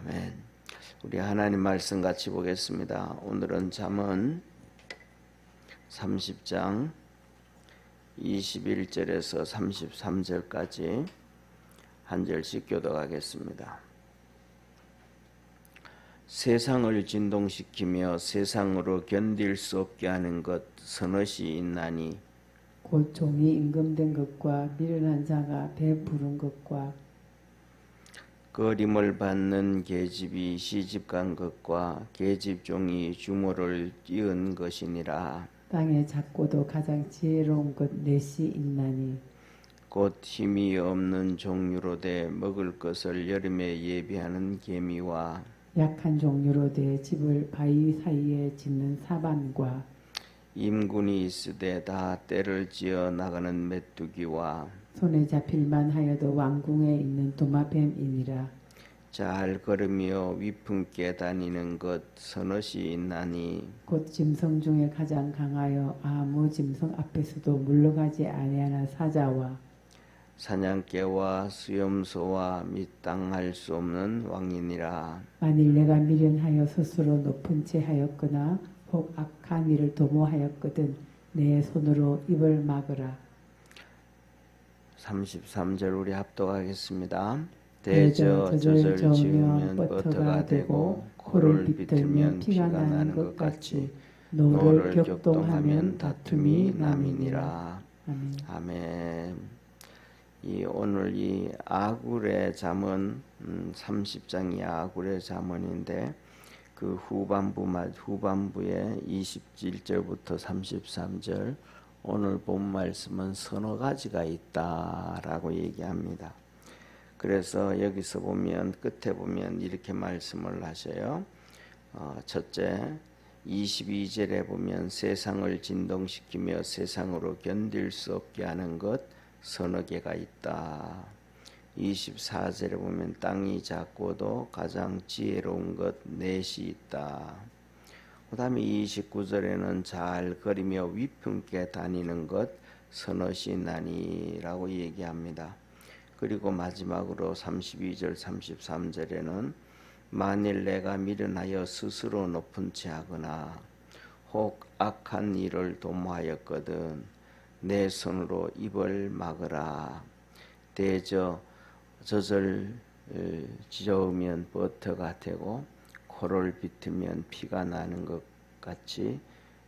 아멘. 우리 하나님 말씀 같이 보겠습니다. 오늘은 잠언 30장 21절에서 33절까지 한 절씩 교독하겠습니다. 세상을 진동시키며 세상으로 견딜 수 없게 하는 것 서너시 있나니 곧 종이 임금된 것과 미련한 자가 배부른 것과 거림을 받는 계집이 시집간 것과 계집종이 주모를 띄운 것이니라. 땅에 작고도 가장 지혜로운 것 넷이 있나니 곧 힘이 없는 종류로 돼 먹을 것을 여름에 예비하는 개미와 약한 종류로 돼 집을 바위 사이에 짓는 사반과 임군이 있으되 다 때를 지어 나가는 메뚜기와 손에 잡힐만 하여도 왕궁에 있는 도마뱀이니라. 잘 걸으며 위풍께 다니는 것 서너시 있나니 곧 짐승 중에 가장 강하여 아무 짐승 앞에서도 물러가지 아니하는 사자와 사냥개와 수염소와 미땅할 수 없는 왕이니라. 만일 내가 미련하여 스스로 높은 채 하였거나 혹 악한 일을 도모하였거든 내 손으로 입을 막으라. 33절 우리 합독하겠습니다. 대저 저절 지으면 버터가 되고 코를 비틀면 피가 나는 것 같이 노를 격동하면 다툼이 남이니라. 아멘. 아멘. 오늘 이 아굴의 잠언 30장이 아굴의 잠언인데 그 후반부에 27절부터 33절 오늘 본 말씀은 서너 가지가 있다라고 얘기합니다. 그래서 여기서 보면 끝에 보면 이렇게 말씀을 하셔요. 첫째 22절에 보면 세상을 진동시키며 세상으로 견딜 수 없게 하는 것 서너 개가 있다. 24절에 보면 땅이 작고도 가장 지혜로운 것 넷이 있다. 그 다음에 29절에는 잘 걸으며 위풍께 다니는 것 서너시 나니라고 얘기합니다. 그리고 마지막으로 32절 33절에는 만일 내가 미련하여 스스로 높은 채 하거나 혹 악한 일을 도모하였거든 내 손으로 입을 막으라. 대저 젖을 지어오면 버터가 되고 코를 비틀면 피가 나는 것 같이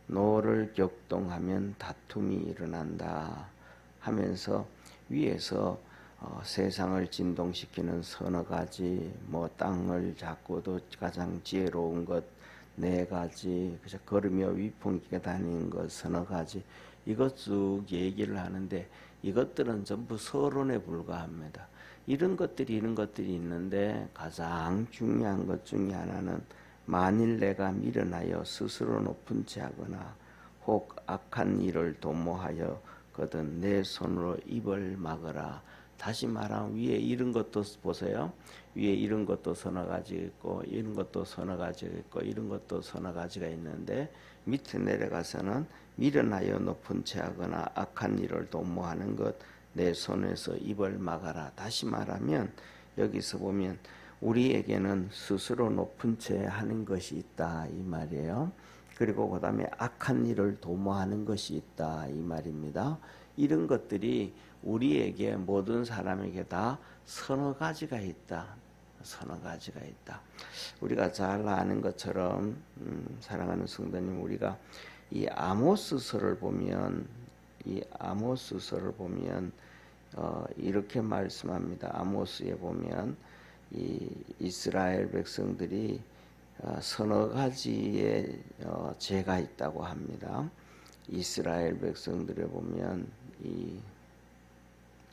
노를 격동하면 다툼이 일어난다 하면서 위에서 세상을 진동시키는 서너 가지 땅을 잡고도 가장 지혜로운 것 네 가지 그래서 걸으며 위풍께 다니는 것 서너 가지 이것 쭉 얘기를 하는데 이것들은 전부 서론에 불과합니다. 이런 것들이 있는데 가장 중요한 것 중에 하나는 만일 내가 미련하여 스스로 높은 채 하거나 혹 악한 일을 도모하여거든 내 손으로 입을 막으라. 다시 말하면 위에 이런 것도 보세요. 위에 이런 것도 서너 가지 있고 이런 것도 서너 가지 있고 이런 것도 서너 가지가 있는데 밑에 내려가서는 미련하여 높은 채 하거나 악한 일을 도모하는 것 내 손에서 입을 막아라. 다시 말하면 여기서 보면 우리에게는 스스로 높은 채 하는 것이 있다 이 말이에요. 그리고 그 다음에 악한 일을 도모하는 것이 있다 이 말입니다. 이런 것들이 우리에게 모든 사람에게 다 서너 가지가 있다. 서너 가지가 있다. 우리가 잘 아는 것처럼 사랑하는 성도님 우리가 이 아모스서를 보면 이렇게 말씀합니다. 아모스에 보면 이 이스라엘 백성들이 서너 가지의 죄가 있다고 합니다. 이스라엘 백성들에 보면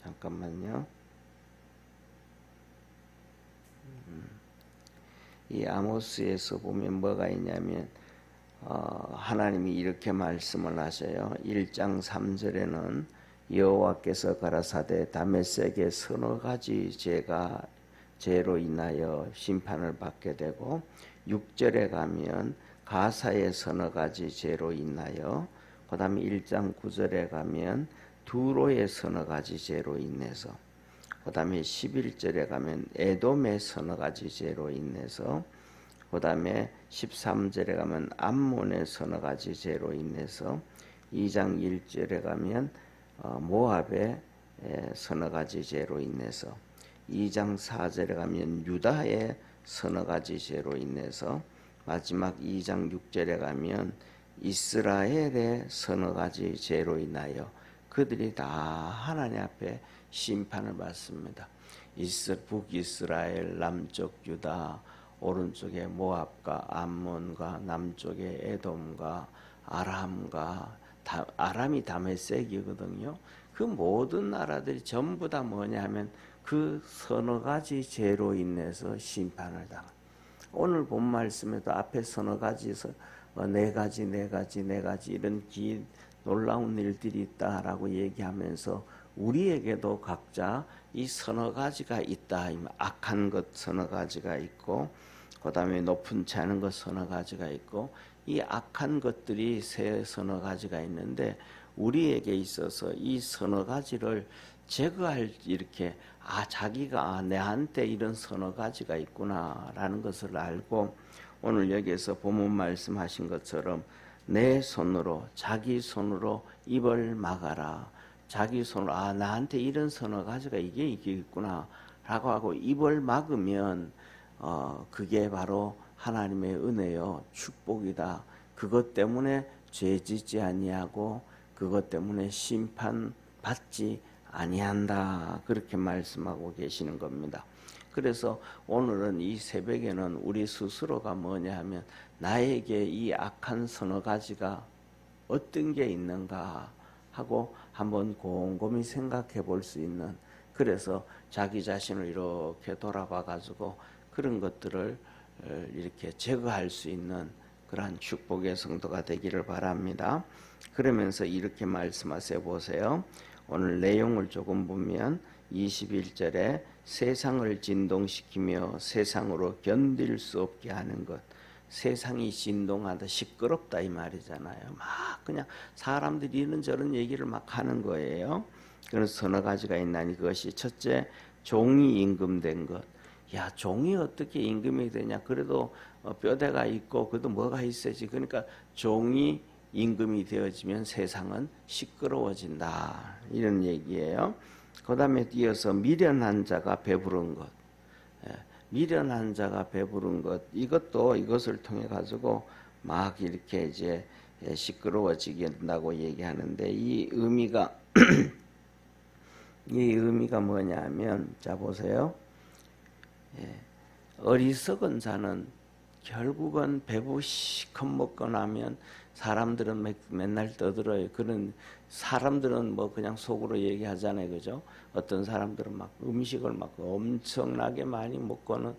잠깐만요. 이 아모스에서 보면 뭐가 있냐면 하나님이 이렇게 말씀을 하셔요. 1장 3절에는 여호와께서 가라사대 다메섹의 서너 가지 죄로 인하여 심판을 받게 되고 6절에 가면 가사의 서너 가지 죄로 인하여 그 다음에 1장 9절에 가면 두로의 서너 가지 죄로 인해서 그 다음에 11절에 가면 에돔의 서너 가지 죄로 인해서, 그 다음에 13절에 가면 암몬의 서너 가지 죄로 인해서, 2장 1절에 가면 모압의 서너 가지 죄로 인해서, 2장 4절에 가면 유다의 서너 가지 죄로 인해서, 마지막 2장 6절에 가면 이스라엘의 서너 가지 죄로 인하여 그들이 다 하나님 앞에 심판을 받습니다. 북이스라엘, 남쪽 유다, 오른쪽에 모압과 암몬과 남쪽에 에돔과 아람과 아람이 다메섹이거든요. 그 모든 나라들이 전부 다 뭐냐 하면 그 서너 가지 죄로 인해서 심판을 당합니다. 오늘 본 말씀에도 앞에 서너 가지에서 네 가지 이런 놀라운 일들이 있다라고 얘기하면서 우리에게도 각자 이 서너 가지가 있다. 악한 것 서너 가지가 있고, 그 다음에 높은 채 하는 것 서너 가지가 있고, 이 악한 것들이 서너 가지가 있는데 우리에게 있어서 이 서너 가지를 제거할 이렇게 자기가 내한테 이런 서너 가지가 있구나라는 것을 알고, 오늘 여기에서 본문 말씀하신 것처럼 내 손으로 자기 손으로 입을 막아라. 자기 손으로 나한테 이런 서너 가지가 이게 있구나 라고 하고 입을 막으면 그게 바로 하나님의 은혜요 축복이다. 그것 때문에 죄 짓지 아니하고 그것 때문에 심판 받지 아니한다. 그렇게 말씀하고 계시는 겁니다. 그래서 오늘은 이 새벽에는 우리 스스로가 뭐냐 하면 나에게 이 악한 서너 가지가 어떤 게 있는가 하고 한번 곰곰이 생각해 볼 수 있는, 그래서 자기 자신을 이렇게 돌아봐 가지고 그런 것들을 이렇게 제거할 수 있는 그러한 축복의 성도가 되기를 바랍니다. 그러면서 이렇게 말씀하세요. 보세요. 오늘 내용을 조금 보면 21절에 세상을 진동시키며 세상으로 견딜 수 없게 하는 것. 세상이 진동하다 시끄럽다 이 말이잖아요. 막 그냥 사람들이 이런저런 얘기를 막 하는 거예요. 그래서 서너 가지가 있나니 그것이 첫째, 종이 임금된 것. 야, 종이 어떻게 임금이 되냐? 그래도 뼈대가 있고 그래도 뭐가 있어야지. 그러니까 종이 임금이 되어지면 세상은 시끄러워진다. 이런 얘기예요. 그 다음에 이어서 미련한 자가 배부른 것. 미련한 자가 배부른 것. 이것을 통해 가지고 막 이렇게 이제 시끄러워지게 된다고 얘기하는데 이 의미가 뭐냐면, 자 보세요. 어리석은 자는 결국은 배부 시컷 먹고 나면 사람들은 맨날 떠들어요. 그런 사람들은 뭐 그냥 속으로 얘기하잖아요. 그죠? 어떤 사람들은 막 음식을 막 엄청나게 많이 먹고는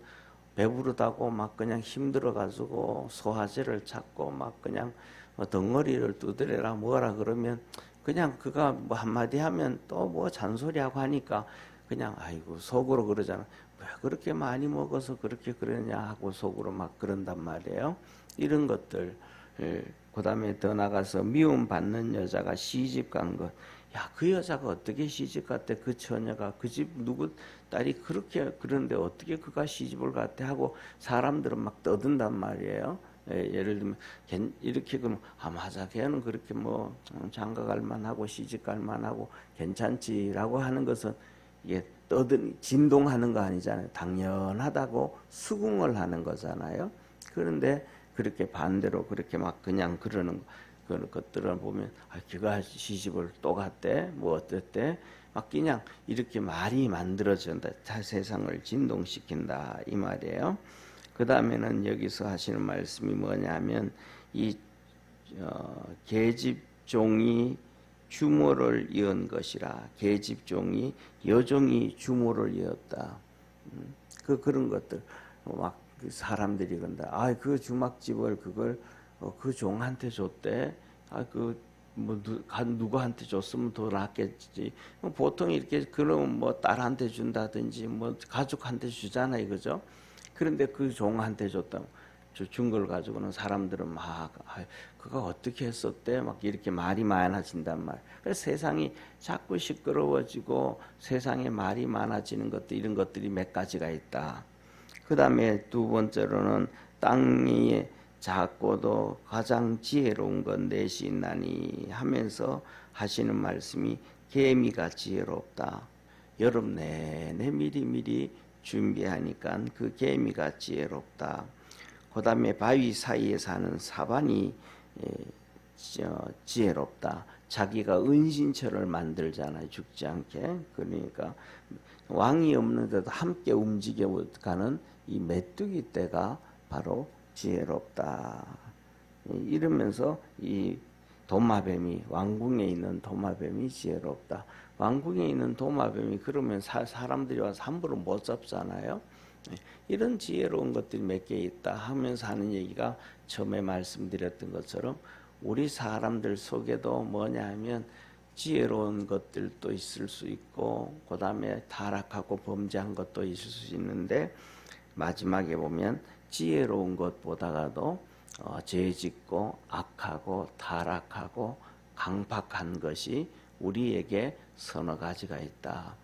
배부르다고 막 그냥 힘들어 가지고 소화제를 찾고 막 그냥 덩어리를 두드려라 뭐라 그러면 그냥 그가 뭐 한마디 하면 또 뭐 잔소리하고 하니까 그냥 아이고 속으로 그러잖아. 왜 그렇게 많이 먹어서 그렇게 그러냐 하고 속으로 막 그런단 말이에요. 이런 것들. 그 다음에 더 나가서 미움 받는 여자가 시집 간 것. 야, 그 여자가 어떻게 시집 갔대? 그 처녀가 그 집 누구 딸이 그렇게 그런데 어떻게 그가 시집을 갔대? 하고 사람들은 막 떠든단 말이에요. 예를 들면 이렇게 그러면 맞아, 걔는 그렇게 뭐 장가 갈 만하고 시집 갈 만하고 괜찮지라고 하는 것은 이게 진동하는 거 아니잖아요. 당연하다고 수긍을 하는 거잖아요. 그런데 그렇게 반대로 그렇게 막 그냥 그러는 그런 것들을 보면 걔가 시집을 또 갔대 뭐 어땠대 막 그냥 이렇게 말이 만들어진다. 다 세상을 진동시킨다 이 말이에요. 그 다음에는 여기서 하시는 말씀이 뭐냐면 이 계집종이 주모를 이은 것이라. 계집종이 여종이 주모를 이었다. 그런 것들 막 사람들이 그런다. 그 주막집을 그걸 그 종한테 줬대. 뭐 누구한테 줬으면 더 낫겠지. 보통 이렇게 그럼 뭐 딸한테 준다든지 뭐 가족한테 주잖아요, 그죠? 그런데 그 종한테 줬다. 준 걸 가지고는 사람들은 막 그가 어떻게 했었대 막 이렇게 말이 많아진단 말. 그래서 세상이 자꾸 시끄러워지고 세상에 말이 많아지는 것들 이런 것들이 몇 가지가 있다. 그 다음에 두 번째로는 땅이 작고도 가장 지혜로운 건 넷이 있나니 하면서 하시는 말씀이 개미가 지혜롭다. 여름 내내 미리미리 준비하니까 그 개미가 지혜롭다. 그 다음에 바위 사이에 사는 사반이 지혜롭다. 자기가 은신처를 만들잖아요. 죽지 않게. 그러니까 왕이 없는데도 함께 움직여가는 이 메뚜기 떼가 바로 지혜롭다. 이러면서 이 도마뱀이 왕궁에 있는 도마뱀이 지혜롭다. 왕궁에 있는 도마뱀이 그러면 사람들이 와서 함부로 못 잡잖아요. 이런 지혜로운 것들이 몇 개 있다 하면서 하는 얘기가 처음에 말씀드렸던 것처럼 우리 사람들 속에도 뭐냐 하면 지혜로운 것들도 있을 수 있고 그 다음에 타락하고 범죄한 것도 있을 수 있는데 마지막에 보면 지혜로운 것보다가도 죄짓고 악하고 타락하고 강팍한 것이 우리에게 서너 가지가 있다.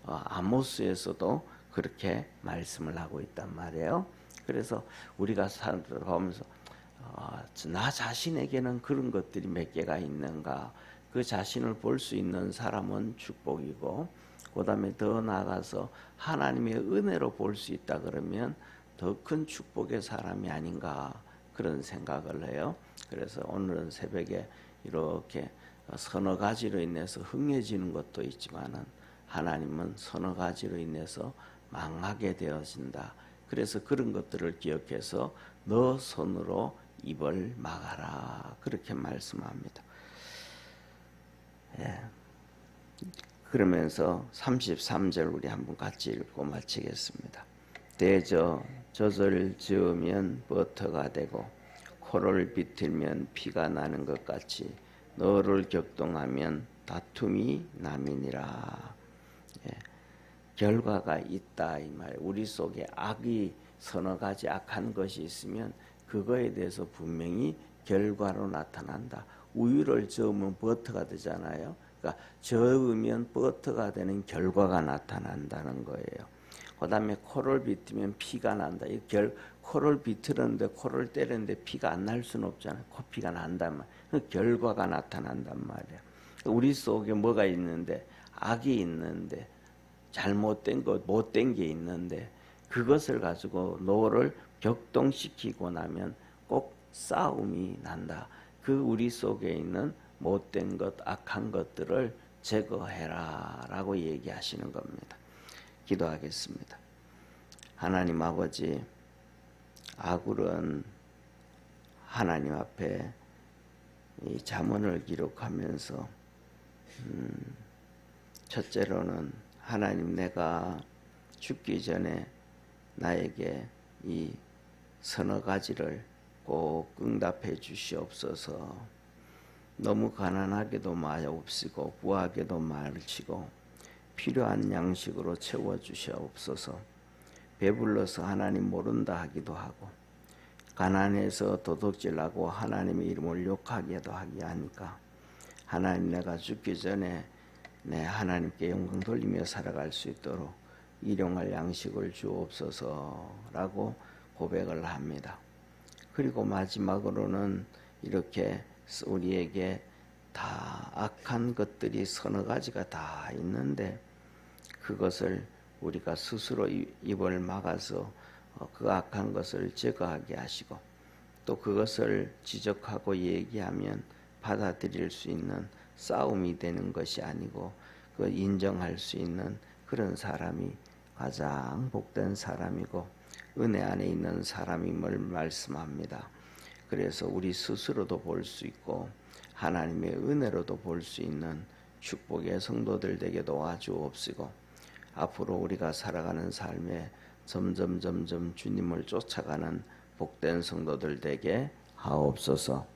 아모스에서도 그렇게 말씀을 하고 있단 말이에요. 그래서 우리가 살아가면서 나 자신에게는 그런 것들이 몇 개가 있는가, 그 자신을 볼 수 있는 사람은 축복이고 그 다음에 더 나아가서 하나님의 은혜로 볼 수 있다 그러면 더 큰 축복의 사람이 아닌가 그런 생각을 해요. 그래서 오늘은 새벽에 이렇게 서너 가지로 인해서 흥해지는 것도 있지만은 하나님은 서너 가지로 인해서 망하게 되어진다. 그래서 그런 것들을 기억해서 너 손으로 입을 막아라. 그렇게 말씀합니다. 예. 그러면서 33절 우리 한번 같이 읽고 마치겠습니다. 대저 젖을 지으면 버터가 되고 코를 비틀면 피가 나는 것 같이 너를 격동하면 다툼이 남이니라. 예. 결과가 있다 이 말. 우리 속에 악이 서너 가지 악한 것이 있으면 그거에 대해서 분명히 결과로 나타난다. 우유를 저으면 버터가 되잖아요. 그러니까 저으면 버터가 되는 결과가 나타난다는 거예요. 그 다음에 코를 비트면 피가 난다. 코를 비트는데 코를 때리는데 피가 안 날 수는 없잖아요. 코피가 난단 말이에요. 그 결과가 나타난단 말이에요. 우리 속에 뭐가 있는데 악이 있는데 잘못된 것, 못된 게 있는데 그것을 가지고 너를 격동시키고 나면 꼭 싸움이 난다. 그 우리 속에 있는 못된 것, 악한 것들을 제거해라 라고 얘기하시는 겁니다. 기도하겠습니다. 하나님 아버지, 아굴은 하나님 앞에 이 잠언을 기록하면서 첫째로는 하나님 내가 죽기 전에 나에게 이 서너 가지를 꼭 응답해 주시옵소서. 너무 가난하게도 마옵시고 부하게도 마르치고 필요한 양식으로 채워 주시옵소서. 배불러서 하나님 모른다 하기도 하고 가난해서 도둑질하고 하나님의 이름을 욕하기도 하게 하니까 하나님 내가 죽기 전에 내 하나님께 영광 돌리며 살아갈 수 있도록 일용할 양식을 주옵소서라고 고백을 합니다. 그리고 마지막으로는 이렇게 우리에게 다 악한 것들이 서너 가지가 다 있는데 그것을 우리가 스스로 입을 막아서 그 악한 것을 제거하게 하시고 또 그것을 지적하고 얘기하면 받아들일 수 있는 싸움이 되는 것이 아니고 그 인정할 수 있는 그런 사람이 가장 복된 사람이고 은혜 안에 있는 사람임을 말씀합니다. 그래서 우리 스스로도 볼 수 있고 하나님의 은혜로도 볼 수 있는 축복의 성도들 되게 도와주옵시고 앞으로 우리가 살아가는 삶에 점점 주님을 쫓아가는 복된 성도들 되게 하옵소서.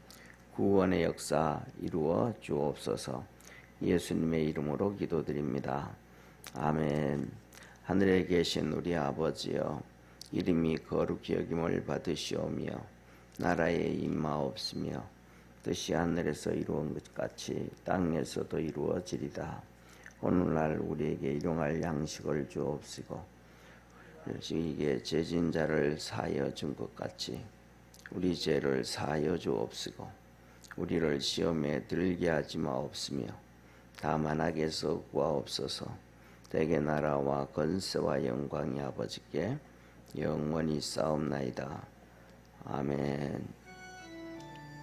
구원의 역사 이루어 주옵소서. 예수님의 이름으로 기도드립니다. 아멘. 하늘에 계신 우리 아버지여, 이름이 거룩히 여김을 받으시오며 나라에 임하옵시며 뜻이 하늘에서 이루어진 것 같이 땅에서도 이루어지리다. 오늘날 우리에게 일용할 양식을 주옵시고 우리에게 죄진 자를 사하여 준 것 같이 우리 죄를 사하여 주옵시고 우리를 시험에 들게 하지 마옵시며 다만 악에서 구하옵소서. 대개 나라와 권세와 영광이 아버지께 영원히 싸움나이다. 아멘.